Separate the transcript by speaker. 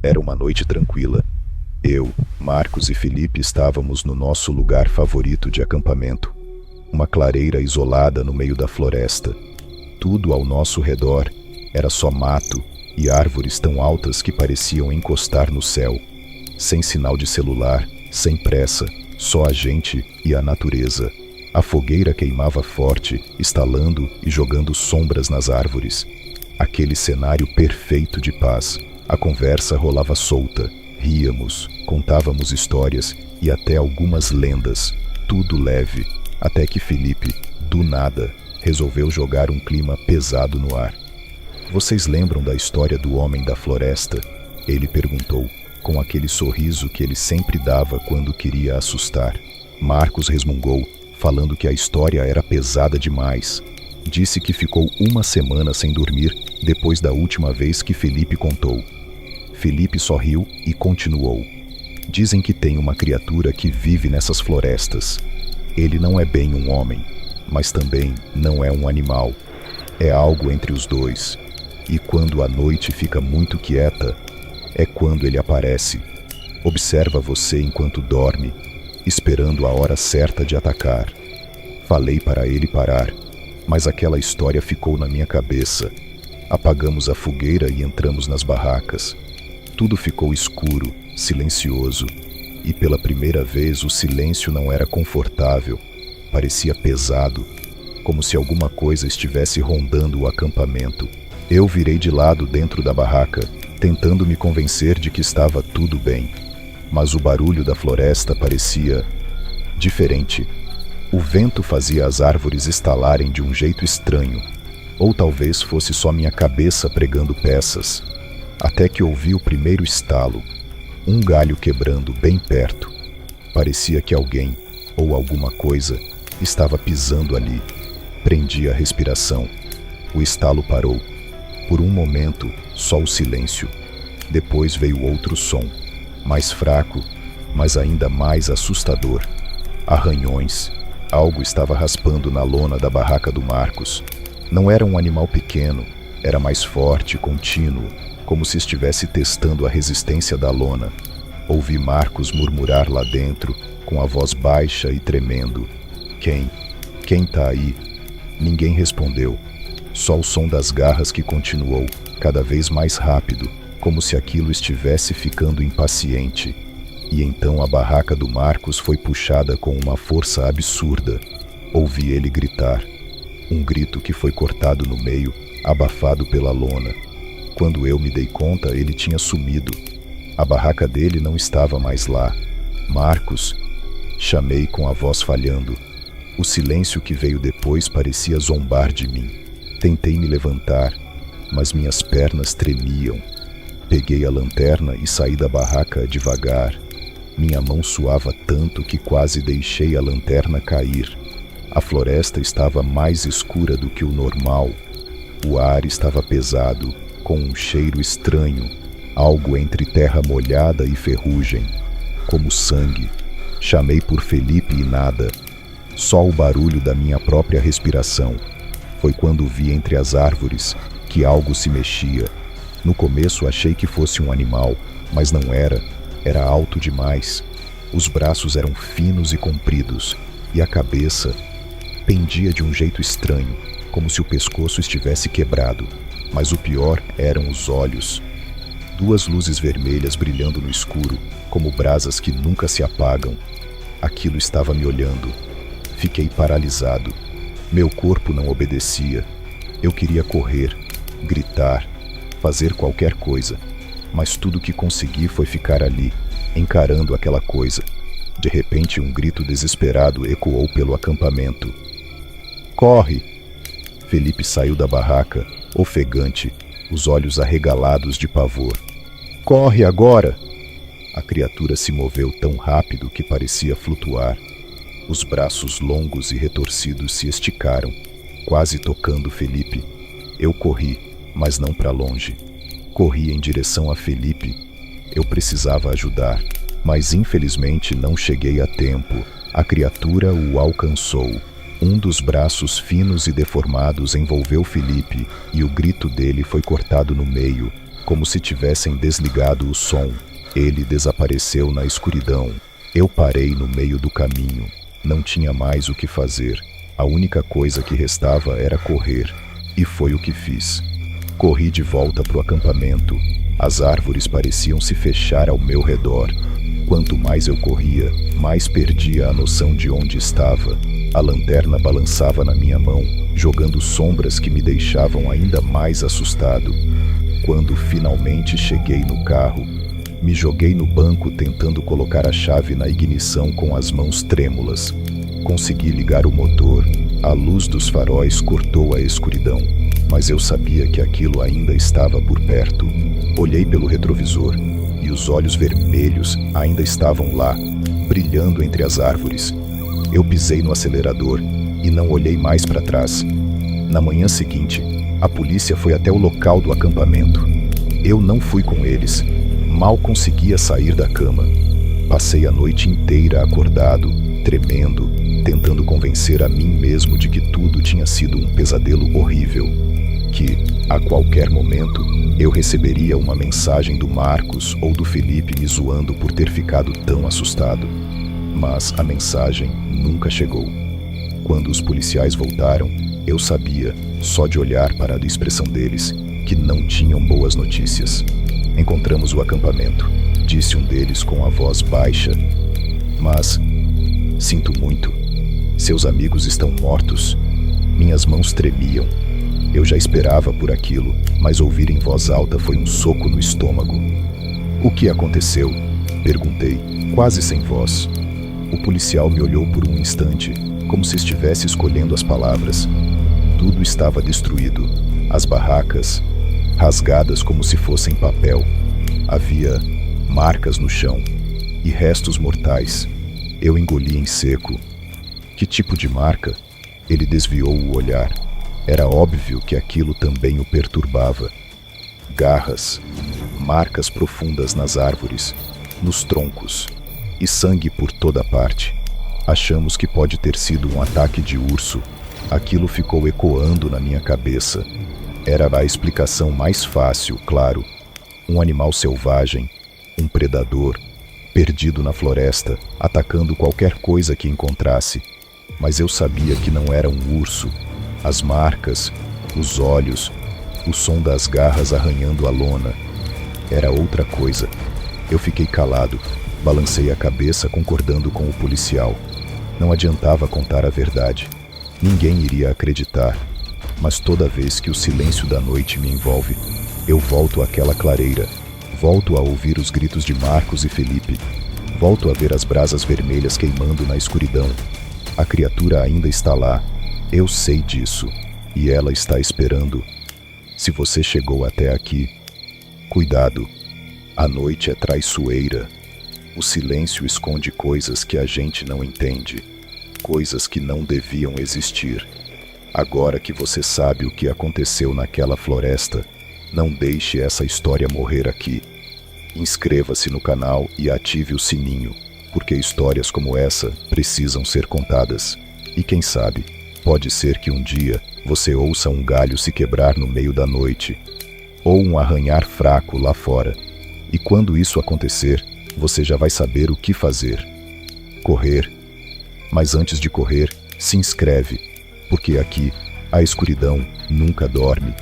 Speaker 1: Era uma noite tranquila. Eu, Marcos e Felipe estávamos no nosso lugar favorito de acampamento. Uma clareira isolada no meio da floresta. Tudo ao nosso redor era só mato e árvores tão altas que pareciam encostar no céu. Sem sinal de celular, sem pressa, só a gente e a natureza. A fogueira queimava forte, estalando e jogando sombras nas árvores. Aquele cenário perfeito de paz. A conversa rolava solta. Ríamos, contávamos histórias e até algumas lendas. Tudo leve, até que Felipe, do nada, resolveu jogar um clima pesado no ar. Vocês lembram da história do homem da floresta? Ele perguntou, com aquele sorriso que ele sempre dava quando queria assustar. Marcos resmungou, falando que a história era pesada demais. Disse que ficou uma semana sem dormir depois da última vez que Felipe contou. Felipe sorriu e continuou. Dizem que tem uma criatura que vive nessas florestas. Ele não é bem um homem, mas também não é um animal. É algo entre os dois. E quando a noite fica muito quieta, é quando ele aparece. Observa você enquanto dorme, esperando a hora certa de atacar. Falei para ele parar, mas aquela história ficou na minha cabeça. Apagamos a fogueira e entramos nas barracas. Tudo ficou escuro, silencioso, e pela primeira vez o silêncio não era confortável, parecia pesado, como se alguma coisa estivesse rondando o acampamento. Eu virei de lado dentro da barraca, tentando me convencer de que estava tudo bem, mas o barulho da floresta parecia diferente. O vento fazia as árvores estalarem de um jeito estranho, ou talvez fosse só minha cabeça pregando peças. Até que ouvi o primeiro estalo, um galho quebrando bem perto. Parecia que alguém, ou alguma coisa, estava pisando ali. Prendi a respiração. O estalo parou. Por um momento, só o silêncio. Depois veio outro som, mais fraco, mas ainda mais assustador. Arranhões. Algo estava raspando na lona da barraca do Marcos. Não era um animal pequeno, era mais forte, contínuo, como se estivesse testando a resistência da lona. Ouvi Marcos murmurar lá dentro, com a voz baixa e tremendo. Quem? Quem tá aí? Ninguém respondeu. Só o som das garras que continuou, cada vez mais rápido, como se aquilo estivesse ficando impaciente. E então a barraca do Marcos foi puxada com uma força absurda. Ouvi ele gritar. Um grito que foi cortado no meio, abafado pela lona. Quando eu me dei conta, ele tinha sumido. A barraca dele não estava mais lá. Marcos, chamei com a voz falhando. O silêncio que veio depois parecia zombar de mim. Tentei me levantar, mas minhas pernas tremiam. Peguei a lanterna e saí da barraca devagar. Minha mão suava tanto que quase deixei a lanterna cair. A floresta estava mais escura do que o normal. O ar estava pesado, com um cheiro estranho, algo entre terra molhada e ferrugem, como sangue. Chamei por Felipe e nada. Só o barulho da minha própria respiração. Foi quando vi entre as árvores que algo se mexia. No começo achei que fosse um animal, mas não era. Era alto demais. Os braços eram finos e compridos, e a cabeça pendia de um jeito estranho, como se o pescoço estivesse quebrado. Mas o pior eram os olhos. Duas luzes vermelhas brilhando no escuro, como brasas que nunca se apagam. Aquilo estava me olhando. Fiquei paralisado. Meu corpo não obedecia. Eu queria correr, gritar, fazer qualquer coisa. Mas tudo que consegui foi ficar ali, encarando aquela coisa. De repente, um grito desesperado ecoou pelo acampamento. Corre! Felipe saiu da barraca, ofegante, os olhos arregalados de pavor. Corre agora! A criatura se moveu tão rápido que parecia flutuar. Os braços longos e retorcidos se esticaram, quase tocando Felipe. Eu corri, mas não para longe. Corri em direção a Felipe. Eu precisava ajudar, mas infelizmente não cheguei a tempo. A criatura o alcançou. Um dos braços finos e deformados envolveu Felipe e o grito dele foi cortado no meio. como se tivessem desligado o som. Ele desapareceu na escuridão. Eu parei no meio do caminho. Não tinha mais o que fazer. A única coisa que restava era correr. E foi o que fiz. Corri de volta para o acampamento. As árvores pareciam se fechar ao meu redor. Quanto mais eu corria, mais perdia a noção de onde estava. A lanterna balançava na minha mão, jogando sombras que me deixavam ainda mais assustado. Quando finalmente cheguei no carro, me joguei no banco tentando colocar a chave na ignição com as mãos trêmulas. Consegui ligar o motor. A luz dos faróis cortou a escuridão, mas eu sabia que aquilo ainda estava por perto. Olhei pelo retrovisor e os olhos vermelhos ainda estavam lá, brilhando entre as árvores. Eu pisei no acelerador e não olhei mais para trás. Na manhã seguinte, a polícia foi até o local do acampamento. Eu não fui com eles. Mal conseguia sair da cama. Passei a noite inteira acordado, tremendo, tentando convencer a mim mesmo de que tudo tinha sido um pesadelo horrível. Que, a qualquer momento, eu receberia uma mensagem do Marcos ou do Felipe me zoando por ter ficado tão assustado. Mas a mensagem nunca chegou. Quando os policiais voltaram, eu sabia, só de olhar para a expressão deles, que não tinham boas notícias. Encontramos o acampamento, disse um deles com a voz baixa. Mas, sinto muito, seus amigos estão mortos. Minhas mãos tremiam. Eu já esperava por aquilo, mas ouvir em voz alta foi um soco no estômago. O que aconteceu? Perguntei, quase sem voz. O policial me olhou por um instante, como se estivesse escolhendo as palavras. Tudo estava destruído. As barracas, rasgadas como se fossem papel. Havia marcas no chão e restos mortais. Eu engoli em seco. Que tipo de marca? Ele desviou o olhar. Era óbvio que aquilo também o perturbava. Garras, marcas profundas nas árvores, nos troncos, e sangue por toda parte. Achamos que pode ter sido um ataque de urso. Aquilo ficou ecoando na minha cabeça. Era a explicação mais fácil, claro. Um animal selvagem, um predador, perdido na floresta, atacando qualquer coisa que encontrasse. Mas eu sabia que não era um urso. As marcas, os olhos, o som das garras arranhando a lona. Era outra coisa. Eu fiquei calado, balancei a cabeça concordando com o policial. Não adiantava contar a verdade. Ninguém iria acreditar. Mas toda vez que o silêncio da noite me envolve, eu volto àquela clareira. Volto a ouvir os gritos de Marcos e Felipe. Volto a ver as brasas vermelhas queimando na escuridão. A criatura ainda está lá. Eu sei disso. E ela está esperando. Se você chegou até aqui, cuidado. A noite é traiçoeira. O silêncio esconde coisas que a gente não entende. Coisas que não deviam existir. Agora que você sabe o que aconteceu naquela floresta, não deixe essa história morrer aqui. Inscreva-se no canal e ative o sininho, porque histórias como essa precisam ser contadas. E quem sabe, pode ser que um dia você ouça um galho se quebrar no meio da noite, ou um arranhar fraco lá fora. E quando isso acontecer, você já vai saber o que fazer. Correr. Mas antes de correr, se inscreve, porque aqui a escuridão nunca dorme.